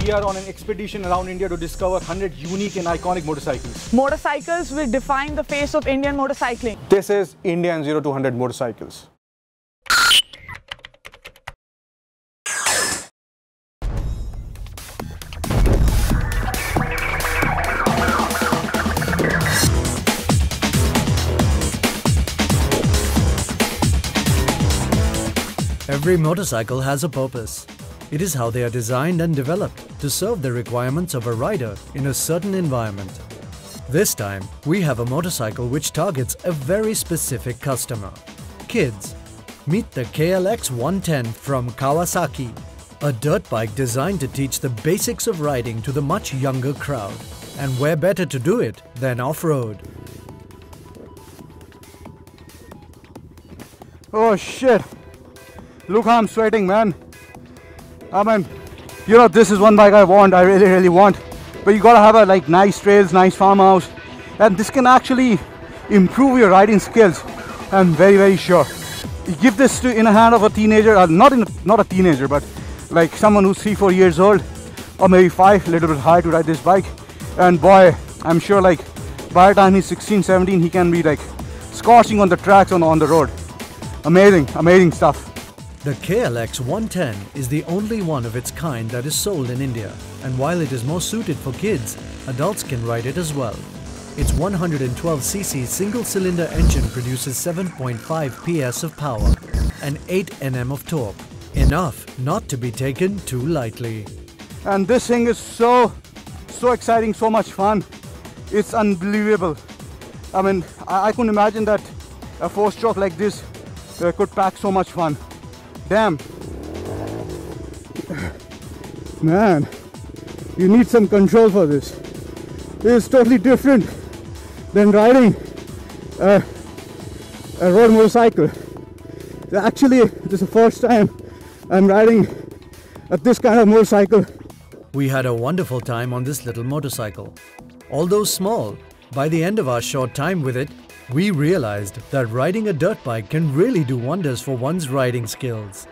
we are on an expedition around India to discover 100 unique and iconic motorcycles. Motorcycles will define the face of Indian motorcycling. This is Indian 0 to 100 motorcycles. Every motorcycle has a purpose. It is how they are designed and developed to serve the requirements of a rider in a certain environment. This time, we have a motorcycle which targets a very specific customer. Kids. Meet the KLX110 from Kawasaki, a dirt bike designed to teach the basics of riding to the much younger crowd. And where better to do it than off-road? Oh shit! Look how I'm sweating, man. I mean, you know, this is one bike I want, I really want. But you gotta have a nice trails, nice farmhouse. And this can actually improve your riding skills. I'm very sure. You give this in a hand of a teenager, not a teenager, but like someone who's 3-4 years old, or maybe 5, a little bit high to ride this bike. And boy, I'm sure by the time he's 16-17, he can be scorching on the tracks on the road. Amazing stuff. The KLX110 is the only one of its kind that is sold in India, and while it is more suited for kids, adults can ride it as well. Its 112cc single-cylinder engine produces 7.5 PS of power and 8 Nm of torque, enough not to be taken too lightly. And this thing is so exciting, so much fun. It's unbelievable. I mean, I couldn't imagine that a 4-stroke like this could pack so much fun. Damn. Man, you need some control for this. This is totally different than riding a road motorcycle. Actually, this is the first time I'm riding this kind of motorcycle. We had a wonderful time on this little motorcycle. Although small, by the end of our short time with it, we realized that riding a dirt bike can really do wonders for one's riding skills.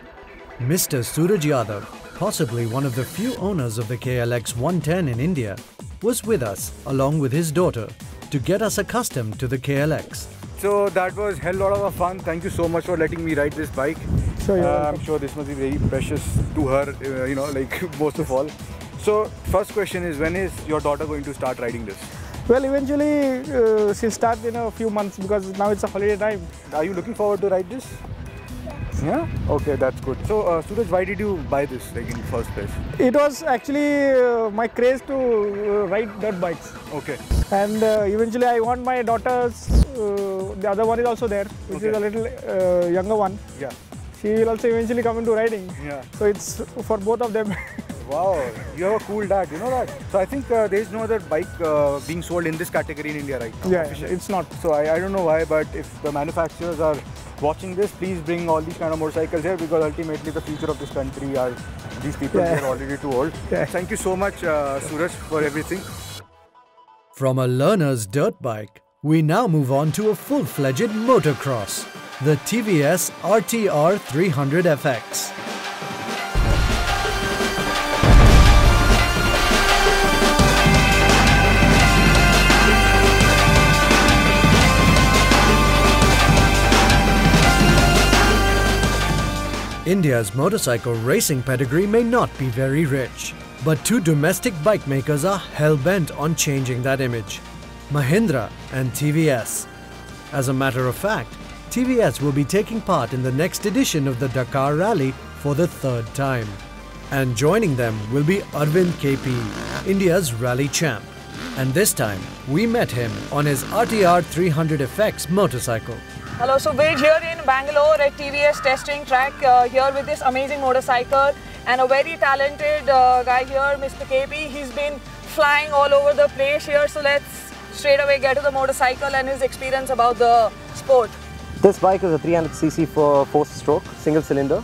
Mr. Suraj Yadav, possibly one of the few owners of the KLX110 in India, was with us along with his daughter to get us accustomed to the KLX. So that was a hell lot of fun. Thank you so much for letting me ride this bike. I'm sure this must be very precious to her, most of all. So first question is, when is your daughter going to start riding this? Well, eventually she'll start in a few months because now it's a holiday time. Are you looking forward to ride this? Yeah? Okay, that's good. So, Suraj, why did you buy this in first place? It was actually my craze to ride dirt bikes. Okay. And eventually I want my daughters, the other one is also there, which is a little younger one. Yeah. She will also eventually come into riding. Yeah. So it's for both of them. Wow, you have a cool dad, you know that? So I think there is no other bike being sold in this category in India right now. Yeah, it's not. So I don't know why, but if the manufacturers are watching this, please bring all these kind of motorcycles here, because ultimately the future of this country are these people who are already too old. Yeah. Thank you so much, Suraj, for everything. From a learner's dirt bike, we now move on to a full-fledged motocross, the TVS RTR 300FX. India's motorcycle racing pedigree may not be very rich, but two domestic bike makers are hell-bent on changing that image: Mahindra and TVS. As a matter of fact, TVS will be taking part in the next edition of the Dakar Rally for the 3rd time. And joining them will be Aravind KP, India's rally champ. And this time, we met him on his RTR 300FX motorcycle. Hello, so we're here in Bangalore at TVS testing track here with this amazing motorcycle and a very talented guy here, Mr. KP. He's been flying all over the place here, so let's straight away get to the motorcycle and his experience about the sport. This bike is a 300cc 4-stroke single cylinder.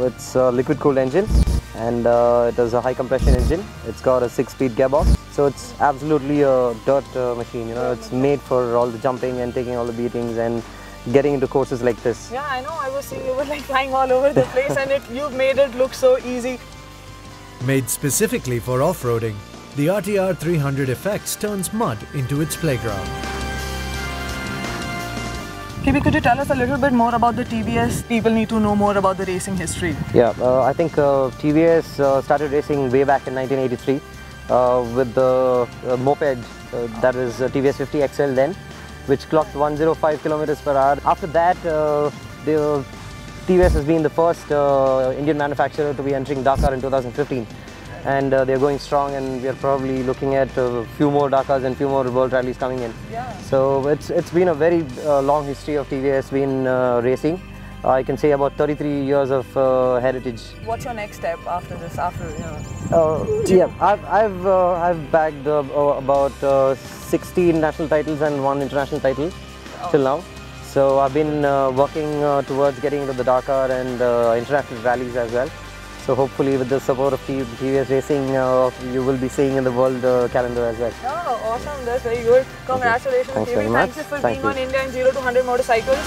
It's a liquid cooled engine, and it has a high compression engine. It's got a 6-speed gearbox, so it's absolutely a dirt machine. You know, it's made for all the jumping and taking all the beatings and getting into courses like this. Yeah, I know. I was seeing you were flying all over the place, and you've made it look so easy. Made specifically for off-roading, the RTR 300FX turns mud into its playground. KP, could you tell us a little bit more about the TVS? People need to know more about the racing history. Yeah, I think TVS started racing way back in 1983 with the moped that was TVS 50 XL then, which clocked 105 kilometers per hour. After that, TVS has been the first Indian manufacturer to be entering Dakar in 2015. And they're going strong, and we are probably looking at a few more Dakars and few more World Rallies coming in. Yeah. So it's been a very long history of TVS been racing. I can say about 33 years of heritage. What's your next step after this? Yeah, I've bagged about 16 national titles and 1 international title till now. So I've been working towards getting into the Dakar and international rallies as well. So hopefully with the support of TVS Racing, you will be seeing in the world calendar as well. Oh, awesome. That's very good. Congratulations, Thanks KP. very much. Thank you for Thank being on India in 0 to 100 motorcycles.